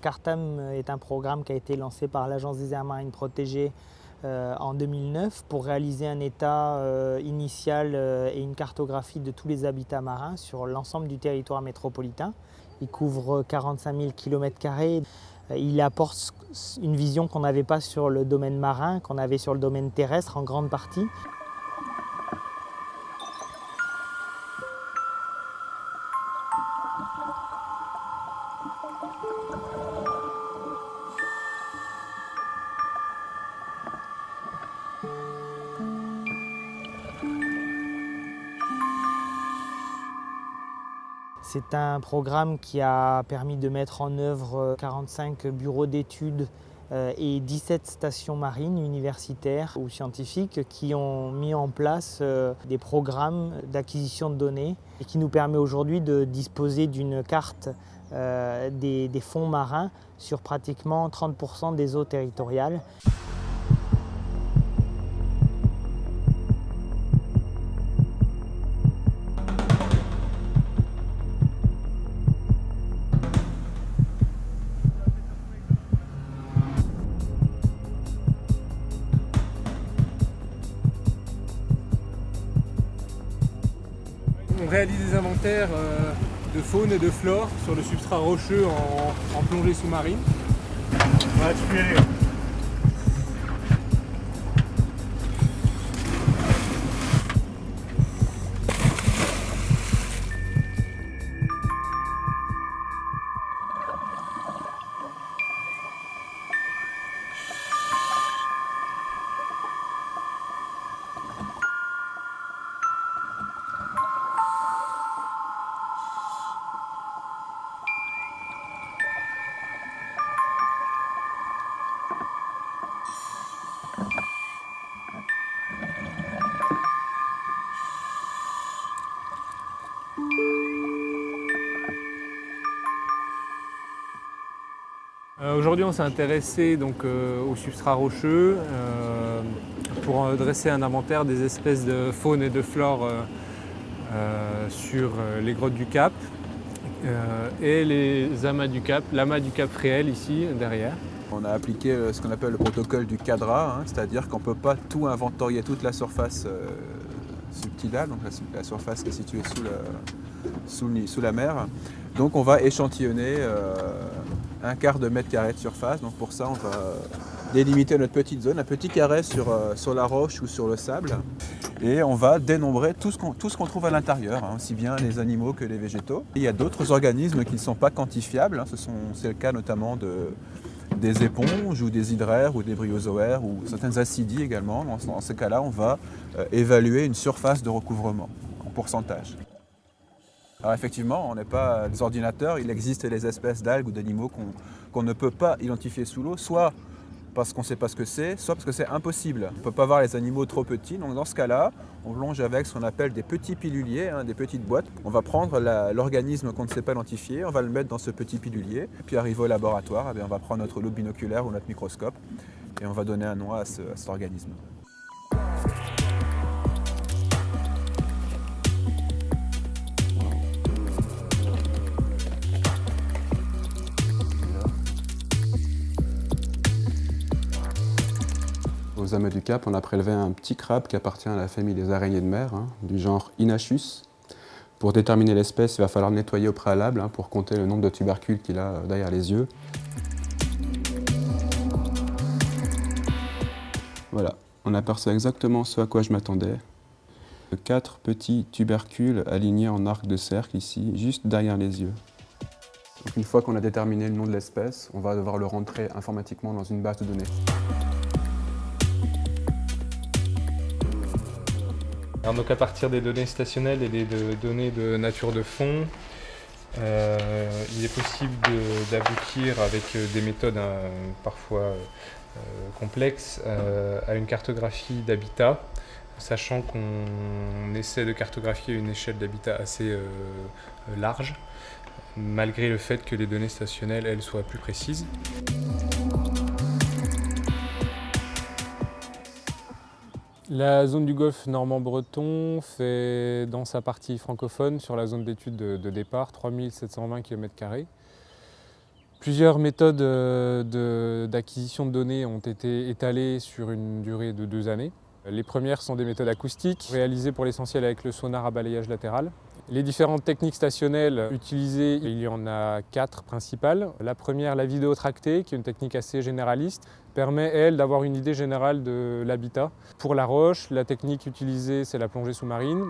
CARTAM est un programme qui a été lancé par l'Agence des aires marines protégées en 2009 pour réaliser un état initial et une cartographie de tous les habitats marins sur l'ensemble du territoire métropolitain. Il couvre 45 000 km². Il apporte une vision qu'on n'avait pas sur le domaine marin, qu'on avait sur le domaine terrestre en grande partie. C'est un programme qui a permis de mettre en œuvre 45 bureaux d'études et 17 stations marines universitaires ou scientifiques qui ont mis en place des programmes d'acquisition de données et qui nous permet aujourd'hui de disposer d'une carte des fonds marins sur pratiquement 30% des eaux territoriales. On réalise des inventaires de faune et de flore sur le substrat rocheux en plongée sous-marine. Ouais, tu peux y aller. Aujourd'hui, on s'est intéressé au substrat rocheux pour dresser un inventaire des espèces de faune et de flore sur les grottes du Cap et les amas du Cap, l'amas du Cap réel ici derrière. On a appliqué ce qu'on appelle le protocole du cadra, c'est-à-dire qu'on ne peut pas tout inventorier, toute la surface subtidale, donc la surface qui est située sous la mer. Donc on va échantillonner un quart de mètre carré de surface. Donc pour ça, on va délimiter notre petite zone, un petit carré sur la roche ou sur le sable. Et on va dénombrer tout ce qu'on trouve à l'intérieur, aussi bien les animaux que les végétaux. Il y a d'autres organismes qui ne sont pas quantifiables. C'est le cas notamment des éponges ou des hydraires ou des bryozoaires ou certaines acidies également. Dans ces cas-là, on va évaluer une surface de recouvrement en pourcentage. Alors effectivement, on n'est pas des ordinateurs, il existe des espèces d'algues ou d'animaux qu'on ne peut pas identifier sous l'eau, soit parce qu'on ne sait pas ce que c'est, soit parce que c'est impossible. On ne peut pas voir les animaux trop petits, donc dans ce cas-là, on plonge avec ce qu'on appelle des petits piluliers, des petites boîtes. On va prendre l'organisme qu'on ne sait pas identifier, on va le mettre dans ce petit pilulier, puis arrivé au laboratoire, on va prendre notre loupe binoculaire ou notre microscope et on va donner un nom à cet organisme. Aux amas du Cap, on a prélevé un petit crabe qui appartient à la famille des araignées de mer, du genre Inachus. Pour déterminer l'espèce, il va falloir le nettoyer au préalable pour compter le nombre de tubercules qu'il a derrière les yeux. Voilà, on aperçoit exactement ce à quoi je m'attendais. 4 petits tubercules alignés en arc de cercle ici, juste derrière les yeux. Donc une fois qu'on a déterminé le nom de l'espèce, on va devoir le rentrer informatiquement dans une base de données. Alors donc à partir des données stationnelles et des données de nature de fond, il est possible d'aboutir avec des méthodes parfois complexes à une cartographie d'habitat, sachant qu'on essaie de cartographier une échelle d'habitat assez large, malgré le fait que les données stationnelles, elles, soient plus précises. La zone du golfe normand-breton fait, dans sa partie francophone, sur la zone d'étude de départ, 3720 km². Plusieurs méthodes d'acquisition de données ont été étalées sur une durée de 2 années. Les premières sont des méthodes acoustiques, réalisées pour l'essentiel avec le sonar à balayage latéral. Les différentes techniques stationnelles utilisées, il y en a 4 principales. La première, la vidéo tractée, qui est une technique assez généraliste, permet, elle, d'avoir une idée générale de l'habitat. Pour la roche, la technique utilisée, c'est la plongée sous-marine.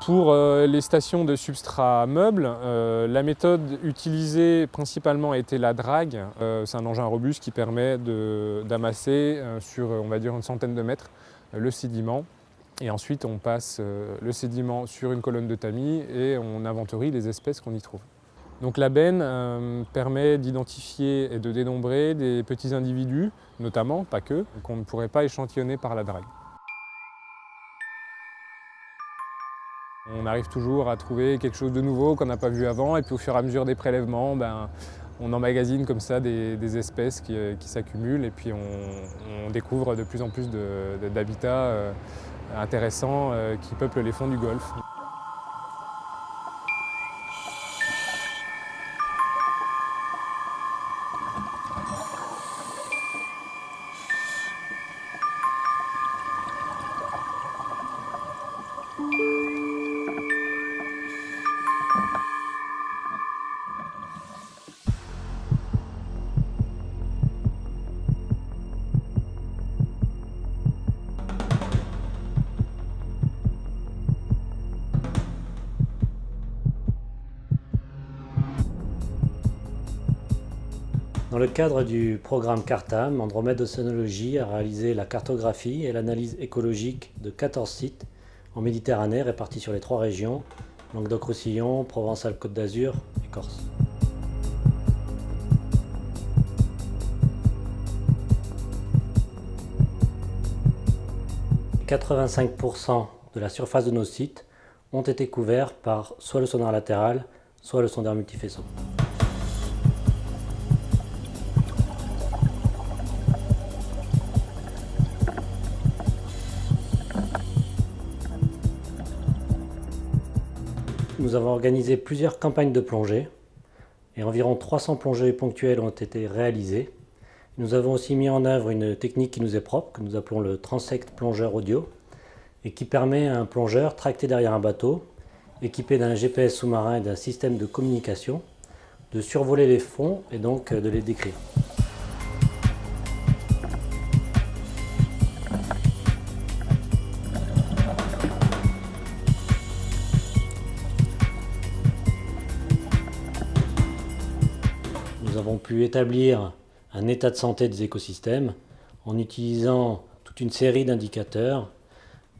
Pour les stations de substrat meubles, la méthode utilisée principalement a été la drague. C'est un engin robuste qui permet d'amasser sur, on va dire, une centaine de mètres le sédiment. Et ensuite, on passe le sédiment sur une colonne de tamis et on inventorie les espèces qu'on y trouve. Donc la benne permet d'identifier et de dénombrer des petits individus, notamment, pas que, qu'on ne pourrait pas échantillonner par la drague. On arrive toujours à trouver quelque chose de nouveau qu'on n'a pas vu avant, et puis au fur et à mesure des prélèvements, on emmagasine comme ça des espèces qui s'accumulent, et puis on découvre de plus en plus d'habitats intéressants qui peuplent les fonds du Golfe. Dans le cadre du programme CARTAM, Andromède Océanologie a réalisé la cartographie et l'analyse écologique de 14 sites en Méditerranée répartis sur les 3 régions, Languedoc-Roussillon, Provence-Alpes-Côte d'Azur et Corse. « 85% de la surface de nos sites ont été couverts par soit le sonar latéral, soit le sondeur multifaisceau. Nous avons organisé plusieurs campagnes de plongée et environ 300 plongées ponctuelles ont été réalisées. Nous avons aussi mis en œuvre une technique qui nous est propre, que nous appelons le transect plongeur audio, et qui permet à un plongeur tracté derrière un bateau, équipé d'un GPS sous-marin et d'un système de communication, de survoler les fonds et donc de les décrire. Nous avons pu établir un état de santé des écosystèmes en utilisant toute une série d'indicateurs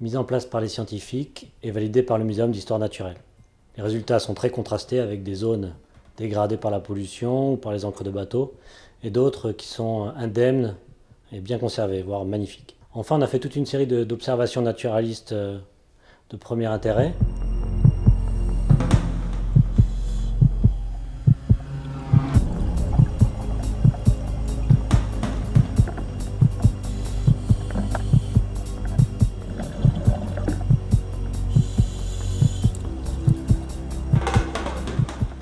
mis en place par les scientifiques et validés par le Muséum d'histoire naturelle. Les résultats sont très contrastés avec des zones dégradées par la pollution ou par les ancres de bateaux et d'autres qui sont indemnes et bien conservées, voire magnifiques. Enfin, on a fait toute une série d'observations naturalistes de premier intérêt.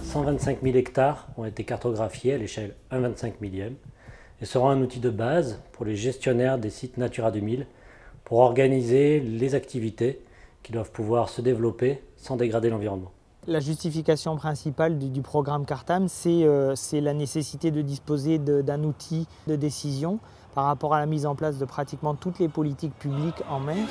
« 125 000 hectares ont été cartographiés à l'échelle 1/25 millième et seront un outil de base pour les gestionnaires des sites Natura 2000 pour organiser les activités qui doivent pouvoir se développer sans dégrader l'environnement. La justification principale du programme CARTAM, c'est la nécessité de disposer d'un outil de décision par rapport à la mise en place de pratiquement toutes les politiques publiques en mer,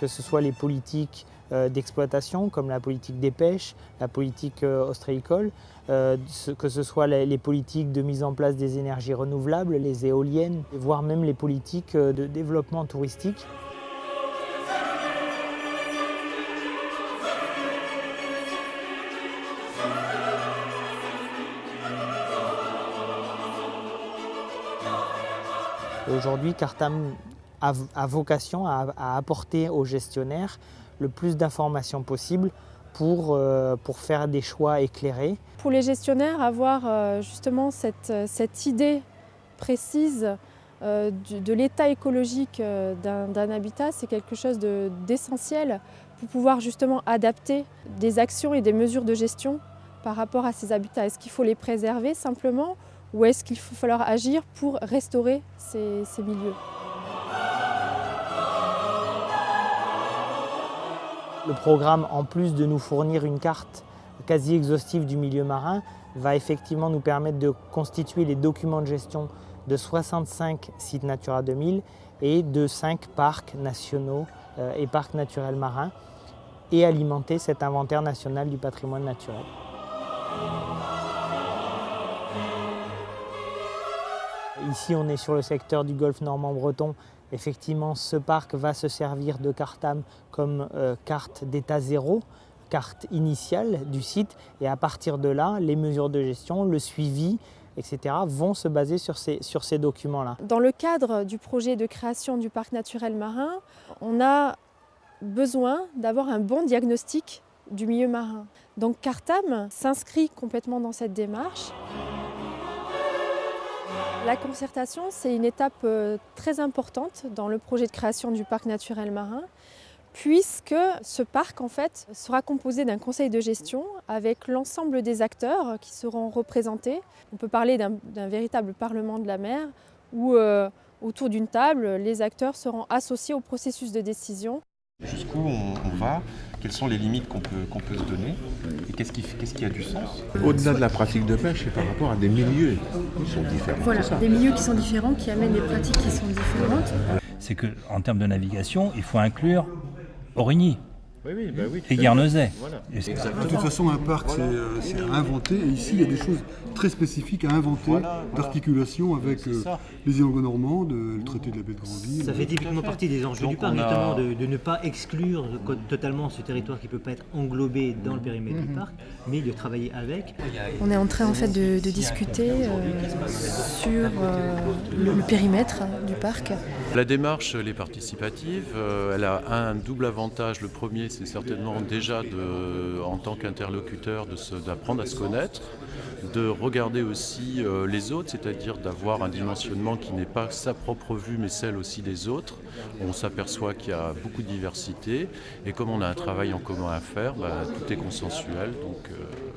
que ce soit les politiques d'exploitation comme la politique des pêches, la politique ostréicole, que ce soit les politiques de mise en place des énergies renouvelables, les éoliennes, voire même les politiques de développement touristique. Aujourd'hui, CARTAM a vocation à apporter aux gestionnaires le plus d'informations possible pour faire des choix éclairés. Pour les gestionnaires, avoir justement cette idée précise de l'état écologique d'un habitat, c'est quelque chose d'essentiel pour pouvoir justement adapter des actions et des mesures de gestion par rapport à ces habitats. Est-ce qu'il faut les préserver simplement ou est-ce qu'il va falloir agir pour restaurer ces milieux? Le programme, en plus de nous fournir une carte quasi exhaustive du milieu marin, va effectivement nous permettre de constituer les documents de gestion de 65 sites Natura 2000 et de 5 parcs nationaux et parcs naturels marins et alimenter cet inventaire national du patrimoine naturel. Ici, on est sur le secteur du golfe normand-breton. Effectivement, ce parc va se servir de Cartam comme carte d'état zéro, carte initiale du site. Et à partir de là, les mesures de gestion, le suivi, etc. vont se baser sur ces documents-là. Dans le cadre du projet de création du parc naturel marin, on a besoin d'avoir un bon diagnostic du milieu marin. Donc Cartam s'inscrit complètement dans cette démarche. La concertation, c'est une étape très importante dans le projet de création du parc naturel marin, puisque ce parc en fait, sera composé d'un conseil de gestion avec l'ensemble des acteurs qui seront représentés. On peut parler d'un véritable parlement de la mer où autour d'une table, les acteurs seront associés au processus de décision. Jusqu'où on va, quelles sont les limites qu'on peut se donner et qu'est-ce qui a du sens. Au-delà de la pratique de pêche, c'est par rapport à des milieux qui sont différents. Voilà, des milieux qui sont différents, qui amènent des pratiques qui sont différentes. C'est qu'en termes de navigation, il faut inclure Origny. Oui, et Guernesey. Voilà. De toute façon, un parc, c'est à inventer. Et ici, il y a des choses très spécifiques à inventer, d'articulation avec les îles anglo-normandes, le traité de la baie de Granville. Ça fait typiquement partie des enjeux du parc, notamment de ne pas exclure totalement ce territoire qui ne peut pas être englobé dans le périmètre du parc, mais de travailler avec. On est en train en fait de discuter sur le périmètre du parc. La démarche, elle est participative. Elle a un double avantage. Le premier, c'est certainement déjà, en tant qu'interlocuteur, d'apprendre à se connaître, de regarder aussi les autres, c'est-à-dire d'avoir un dimensionnement qui n'est pas sa propre vue, mais celle aussi des autres. On s'aperçoit qu'il y a beaucoup de diversité, et comme on a un travail en commun à faire, tout est consensuel, donc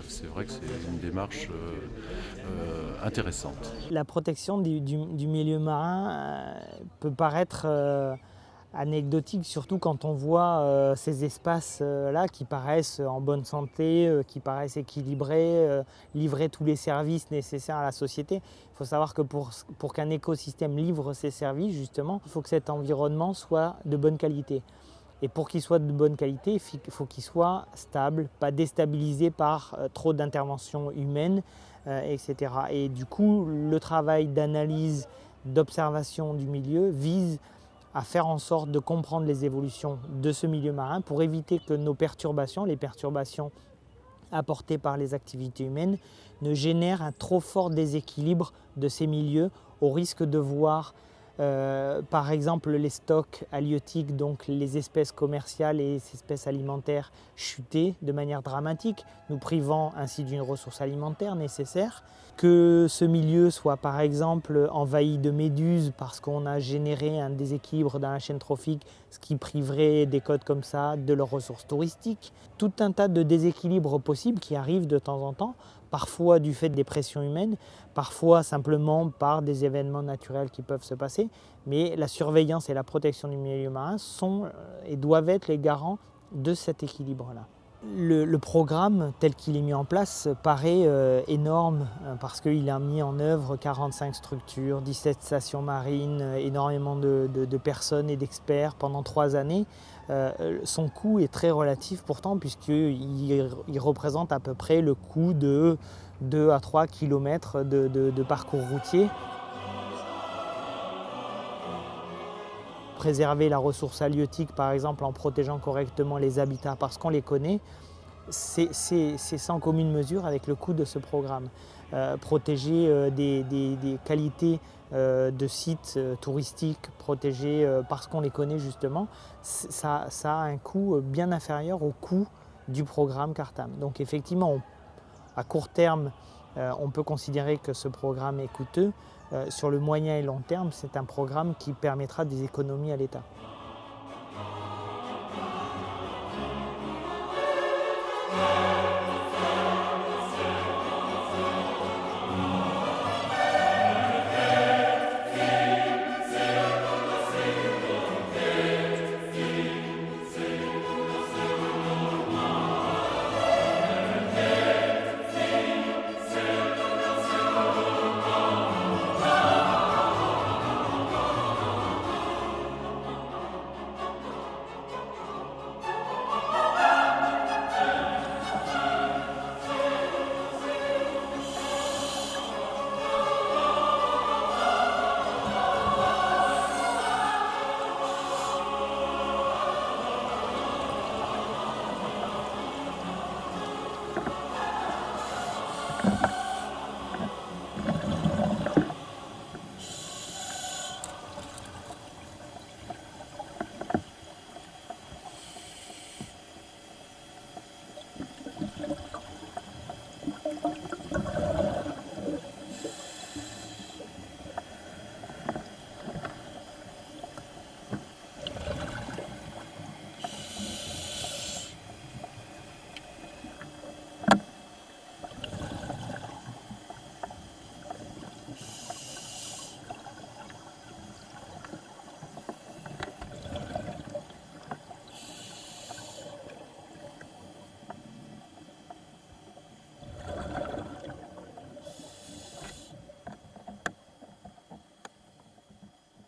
c'est vrai que c'est une démarche intéressante. La protection du milieu marin peut paraître anecdotique, surtout quand on voit ces espaces-là qui paraissent en bonne santé, qui paraissent équilibrés, livrer tous les services nécessaires à la société. Il faut savoir que pour qu'un écosystème livre ses services, justement, il faut que cet environnement soit de bonne qualité. Et pour qu'il soit de bonne qualité, il faut qu'il soit stable, pas déstabilisé par trop d'interventions humaines, etc. Et du coup, le travail d'analyse, d'observation du milieu vise à faire en sorte de comprendre les évolutions de ce milieu marin pour éviter que nos perturbations, les perturbations apportées par les activités humaines, ne génèrent un trop fort déséquilibre de ces milieux au risque de voir par exemple les stocks halieutiques, donc les espèces commerciales et les espèces alimentaires chuter de manière dramatique, nous privant ainsi d'une ressource alimentaire nécessaire. Que ce milieu soit par exemple envahi de méduses parce qu'on a généré un déséquilibre dans la chaîne trophique, ce qui priverait des côtes comme ça de leurs ressources touristiques. Tout un tas de déséquilibres possibles qui arrivent de temps en temps, parfois du fait des pressions humaines, parfois simplement par des événements naturels qui peuvent se passer. Mais la surveillance et la protection du milieu marin sont et doivent être les garants de cet équilibre-là. Le programme tel qu'il est mis en place paraît énorme parce qu'il a mis en œuvre 45 structures, 17 stations marines, énormément de personnes et d'experts pendant 3 années. Son coût est très relatif pourtant puisqu'il représente à peu près le coût de 2 à 3 km de parcours routier. Préserver la ressource halieutique, par exemple, en protégeant correctement les habitats parce qu'on les connaît, c'est sans commune mesure avec le coût de ce programme. Protéger des qualités de sites touristiques, protéger parce qu'on les connaît justement, ça a un coût bien inférieur au coût du programme Cartam. Donc effectivement, à court terme, on peut considérer que ce programme est coûteux. Sur le moyen et long terme, c'est un programme qui permettra des économies à l'État.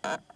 Voilà.